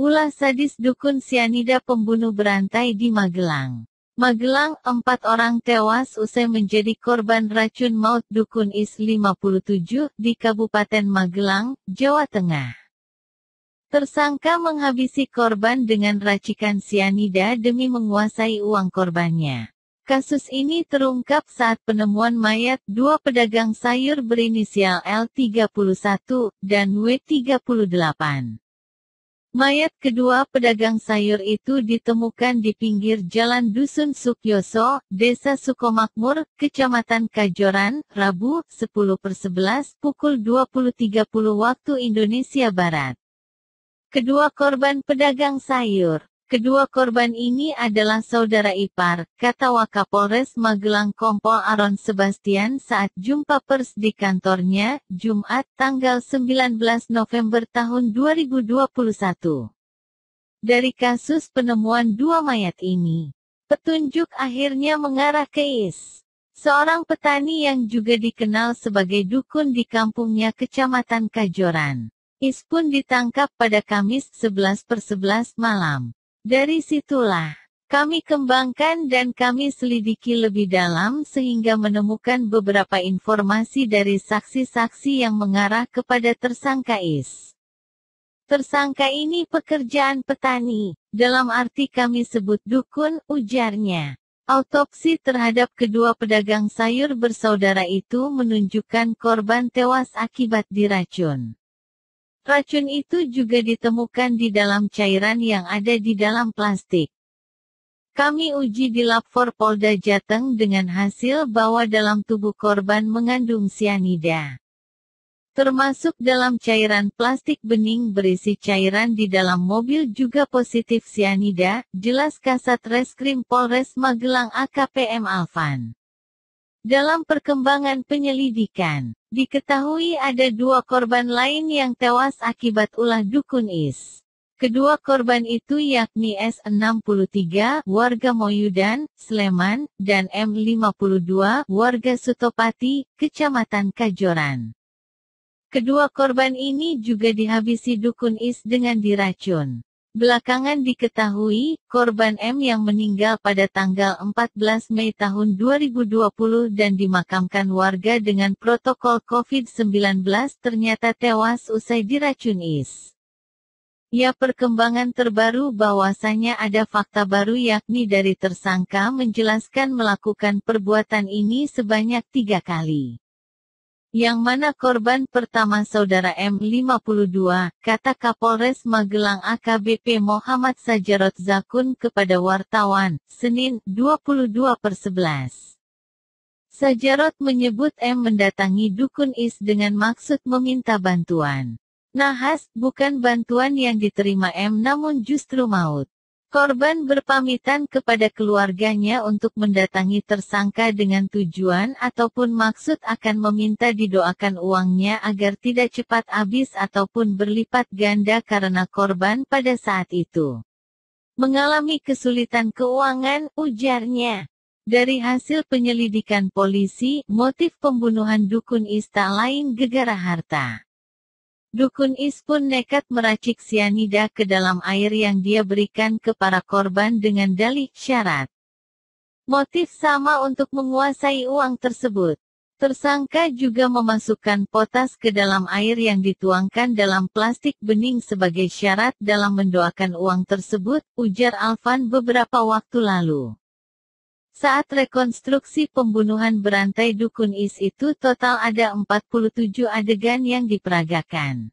Ulah sadis dukun sianida pembunuh berantai di Magelang. Magelang, 4 orang tewas usai menjadi korban racun maut dukun Is 57 di Kabupaten Magelang, Jawa Tengah. Tersangka menghabisi korban dengan racikan sianida demi menguasai uang korbannya. Kasus ini terungkap saat penemuan mayat 2 pedagang sayur berinisial L31 dan W38. Mayat kedua pedagang sayur itu ditemukan di pinggir jalan Dusun Sukyoso, Desa Sukomakmur, Kecamatan Kajoran, Rabu, 10/11, pukul 20.30 waktu Indonesia Barat. Kedua korban pedagang sayur. Kedua korban ini adalah saudara ipar, kata Wakapolres Magelang Kompol Aron Sebastian saat jumpa pers di kantornya, Jumat, tanggal 19 November tahun 2021. Dari kasus penemuan 2 mayat ini, petunjuk akhirnya mengarah ke Is, seorang petani yang juga dikenal sebagai dukun di kampungnya Kecamatan Kajoran. Is pun ditangkap pada Kamis 11/11 malam. Dari situlah, kami kembangkan dan kami selidiki lebih dalam sehingga menemukan beberapa informasi dari saksi-saksi yang mengarah kepada tersangka Is. Tersangka ini pekerjaan petani, dalam arti kami sebut dukun, ujarnya. Autopsi terhadap kedua pedagang sayur bersaudara itu menunjukkan korban tewas akibat diracun. Racun itu juga ditemukan di dalam cairan yang ada di dalam plastik. Kami uji di Lab 4 Polda Jateng dengan hasil bahwa dalam tubuh korban mengandung sianida. Termasuk dalam cairan plastik bening berisi cairan di dalam mobil juga positif sianida, jelas Kasat Reskrim Polres Magelang AKP M. Alvan. Dalam perkembangan penyelidikan, diketahui ada 2 korban lain yang tewas akibat ulah dukun Is. Kedua korban itu yakni S63, warga Moyudan, Sleman, dan M52, warga Sutopati, Kecamatan Kajoran. Kedua korban ini juga dihabisi dukun Is dengan diracun. Belakangan diketahui, korban M yang meninggal pada tanggal 14 Mei tahun 2020 dan dimakamkan warga dengan protokol COVID-19 ternyata tewas usai diracun Is. Ya, perkembangan terbaru bahwasanya ada fakta baru yakni dari tersangka menjelaskan melakukan perbuatan ini sebanyak 3 kali. Yang mana korban pertama saudara M52, kata Kapolres Magelang AKBP Muhammad Sajarot Zakun kepada wartawan, Senin, 22/11. Sajarot menyebut M mendatangi dukun Is dengan maksud meminta bantuan. Nahas, bukan bantuan yang diterima M namun justru maut. Korban berpamitan kepada keluarganya untuk mendatangi tersangka dengan tujuan ataupun maksud akan meminta didoakan uangnya agar tidak cepat habis ataupun berlipat ganda karena korban pada saat itu mengalami kesulitan keuangan, ujarnya. Dari hasil penyelidikan polisi, motif pembunuhan dukun Is tak lain gegara harta. Dukun Is pun nekat meracik sianida ke dalam air yang dia berikan ke para korban dengan dalih syarat. Motif sama untuk menguasai uang tersebut. Tersangka juga memasukkan potas ke dalam air yang dituangkan dalam plastik bening sebagai syarat dalam mendoakan uang tersebut, ujar Alvan beberapa waktu lalu. Saat rekonstruksi pembunuhan berantai dukun Is itu total ada 47 adegan yang diperagakan.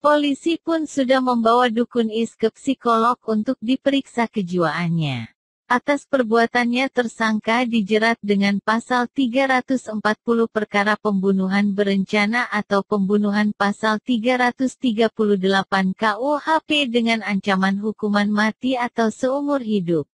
Polisi pun sudah membawa dukun Is ke psikolog untuk diperiksa kejiwaannya. Atas perbuatannya tersangka dijerat dengan pasal 340 perkara pembunuhan berencana atau pembunuhan pasal 338 KUHP dengan ancaman hukuman mati atau seumur hidup.